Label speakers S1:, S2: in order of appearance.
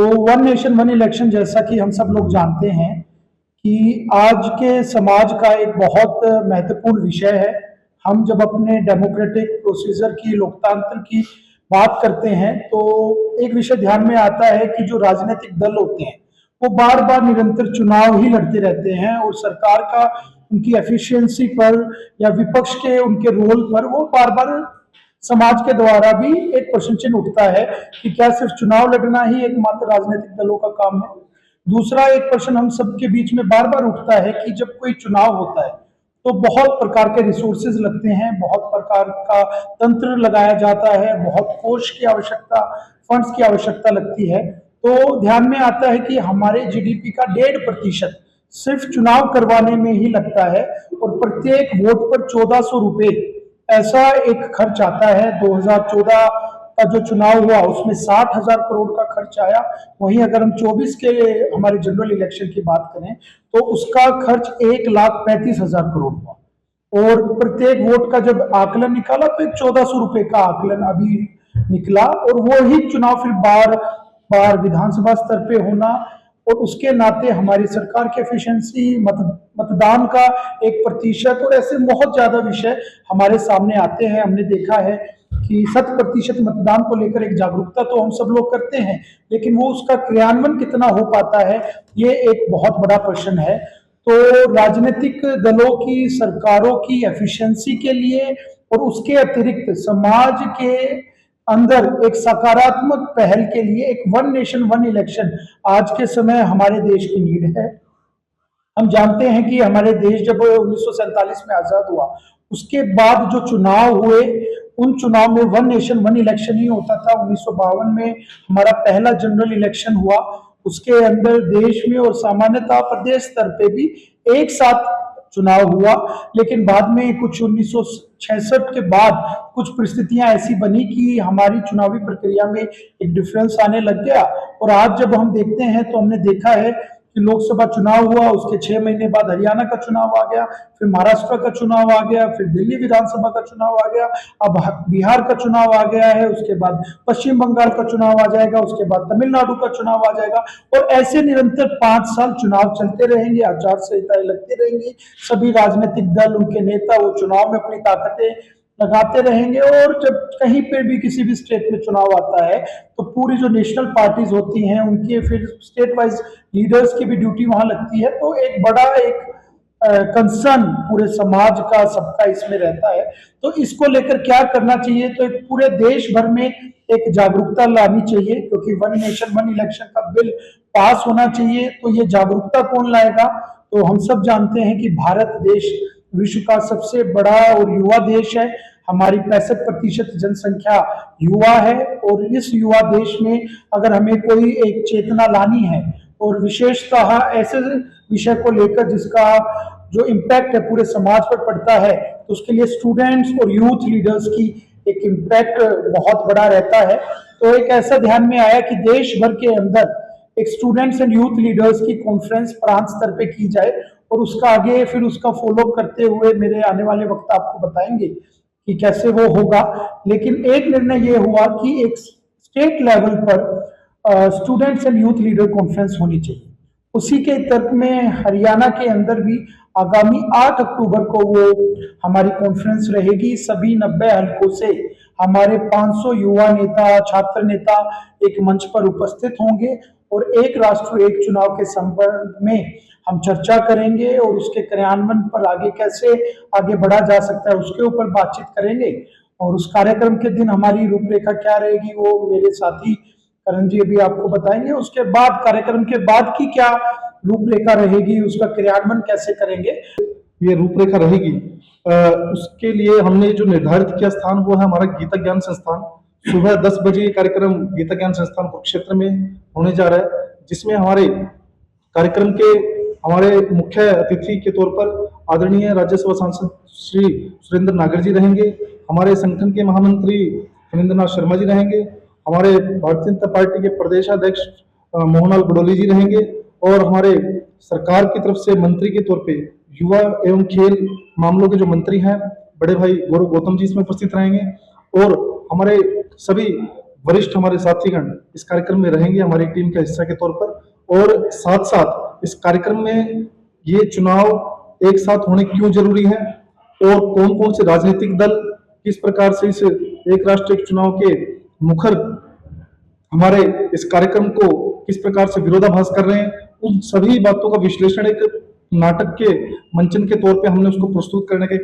S1: One nation one election, जैसा कि हम सब लोग जानते हैं कि आज के समाज का एक बहुत महत्वपूर्ण विषय है। हम जब अपने डेमोक्रेटिक प्रोसीजर की, लोकतंत्र की बात करते हैं तो एक विषय ध्यान में आता है कि जो राजनीतिक दल होते हैं वो बार बार निरंतर चुनाव ही लड़ते रहते हैं और सरकार का उनकी एफिशिएंसी पर या विपक्ष के उनके रोल पर वो बार बार समाज के द्वारा भी एक प्रश्न चिन्ह उठता है कि क्या सिर्फ चुनाव लड़ना ही एकमात्र राजनीतिक दलों का काम है। दूसरा एक प्रश्न हम सबके बीच में बार बार उठता है कि जब कोई चुनाव होता है तो बहुत प्रकार के रिसोर्सेज लगते हैं, बहुत प्रकार का तंत्र लगाया जाता है, बहुत कोष की आवश्यकता, फंड्स की आवश्यकता लगती है। तो ध्यान में आता है कि हमारे जीडीपी का 1.5% सिर्फ चुनाव करवाने में ही लगता है और प्रत्येक वोट पर 1400 रुपए ऐसा एक खर्च आता है। 2014 का जो चुनाव हुआ उसमें 60,000 करोड़ का खर्च आया। वहीं अगर हम 24 के हमारे जनरल इलेक्शन की बात करें तो उसका खर्च 1,35,000 करोड़ हुआ और प्रत्येक वोट का जब आकलन निकाला तो एक 1400 रुपए का आकलन अभी निकला। और वो ही चुनाव फिर बार बार विधानसभा स्तर पे होना और उसके नाते हमारी सरकार की एफिशिएंसी, मतदान का 1% और ऐसे बहुत ज्यादा विषय हमारे सामने आते हैं। हमने देखा है कि 100% मतदान को लेकर एक जागरूकता तो हम सब लोग करते हैं, लेकिन वो उसका क्रियान्वयन कितना हो पाता है ये एक बहुत बड़ा प्रश्न है। तो राजनीतिक दलों की, सरकारों की एफिशिएंसी के लिए और उसके अतिरिक्त समाज के अंदर एक सकारात्मक पहल के लिए एक वन नेशन वन इलेक्शन आज के समय हमारे देश की नीड है। हम जानते हैं कि हमारे देश जब 1947 में आजाद हुआ उसके बाद जो चुनाव हुए उन चुनाव में वन नेशन वन इलेक्शन ही होता था। 1952 में हमारा पहला जनरल इलेक्शन हुआ, उसके अंदर देश में और सामान्यतः प्रदेश स्तर पे भी एक साथ चुनाव हुआ। लेकिन बाद में कुछ 1966 के बाद कुछ परिस्थितियां ऐसी बनी कि हमारी चुनावी प्रक्रिया में एक डिफरेंस आने लग गया। और आज जब हम देखते हैं तो हमने देखा है कि लोकसभा चुनाव हुआ, उसके 6 महीने बाद हरियाणा का चुनाव आ गया, फिर महाराष्ट्र का चुनाव आ गया, फिर दिल्ली विधानसभा का चुनाव आ गया, अब बिहार का चुनाव आ गया है, उसके बाद पश्चिम बंगाल का चुनाव आ जाएगा, उसके बाद तमिलनाडु का चुनाव आ जाएगा। और ऐसे निरंतर 5 साल चुनाव चलते रहेंगे, आचार संहिताएं लगती रहेंगी, सभी राजनीतिक दल, उनके नेता वो चुनाव में अपनी ताकतें लगाते रहेंगे। और जब कहीं पर भी किसी भी स्टेट में चुनाव आता है तो पूरी जो नेशनल पार्टीज होती हैं उनके फिर स्टेट वाइज लीडर्स की भी ड्यूटी वहां लगती है। तो एक बड़ा एक कंसर्न पूरे समाज का, सबका इसमें रहता है। तो इसको लेकर क्या करना चाहिए, तो एक पूरे देश भर में एक जागरूकता लानी चाहिए, क्योंकि वन नेशन वन इलेक्शन का बिल पास होना चाहिए। तो ये जागरूकता कौन लाएगा, तो हम सब जानते हैं कि भारत देश विश्व का सबसे बड़ा और युवा देश है। हमारी 65% जनसंख्या युवा है और इस युवा देश में अगर हमें कोई एक चेतना लानी है और विशेषतः ऐसे विषय को लेकर जिसका जो इम्पैक्ट है पूरे समाज पर पड़ता है, तो उसके लिए स्टूडेंट्स और यूथ लीडर्स की एक इम्पैक्ट बहुत बड़ा रहता है। तो एक ऐसा ध्यान में आया कि देश भर के अंदर एक स्टूडेंट्स एंड यूथ लीडर्स की कॉन्फ्रेंस प्रांत स्तर पे की जाए और उसका आगे फिर उसका फॉलो करते हुए मेरे आने वाले वक्त आपको बताएंगे कि कैसे वो होगा। लेकिन एक निर्णय ये हुआ कि एक स्टेट लेवल पर students and youth leader conference होनी चाहिए। उसी के तर्क में हरियाणा के अंदर भी आगामी 8 अक्टूबर को वो हमारी कॉन्फ्रेंस रहेगी। सभी 90 हलकों से हमारे 500 युवा नेता, छात्र नेता एक मंच पर उपस्थित होंगे और एक राष्ट्र एक चुनाव के संबंध में हम चर्चा करेंगे और उसके क्रियान्वयन पर आगे कैसे आगे बढ़ा जा सकता है उसके ऊपर बातचीत करेंगे। और उस कार्यक्रम के दिन हमारी रूपरेखा क्या रहेगी वो मेरे साथी करण जी अभी आपको बताएंगे। उसके बाद कार्यक्रम के बाद की क्या रूपरेखा रहेगी, उसका क्रियान्वयन कैसे करेंगे,
S2: ये रूपरेखा रहेगी। उसके लिए हमने जो निर्धारित किया स्थान वो है हमारा गीता ज्ञान संस्थान। सुबह 10 बजे ये कार्यक्रम गीता ज्ञान संस्थान कुरुक्षेत्र में होने जा रहा है, जिसमें हमारे कार्यक्रम के हमारे मुख्य अतिथि के तौर पर आदरणीय राज्यसभा सांसद श्री सुरेंद्र नागर जी रहेंगे, हमारे संगठन के महामंत्री फणींद्रनाथ शर्मा जी रहेंगे, हमारे भारतीय जनता पार्टी के प्रदेशाध्यक्ष मोहनलाल बडोली जी रहेंगे और हमारे सरकार की तरफ से मंत्री के तौर पे युवा एवं खेल मामलों के जो मंत्री हैं बड़े भाई गौरव गौतम जी इसमें उपस्थित रहेंगे। और हमारे सभी वरिष्ठ हमारे साथीगण इस कार्यक्रम में रहेंगे हमारी टीम का हिस्सा के तौर पर। और साथ साथ इस कार्यक्रम में ये चुनाव एक साथ होने क्यों जरूरी है और कौन कौन से राजनीतिक दल किस प्रकार से इस एक राष्ट्र एक चुनाव के मुखर हमारे इस कार्यक्रम को किस प्रकार से विरोधाभास कर रहे हैं, उन सभी बातों का विश्लेषण एक नाटक के मंचन के तौर पे हमने उसको प्रस्तुत करने के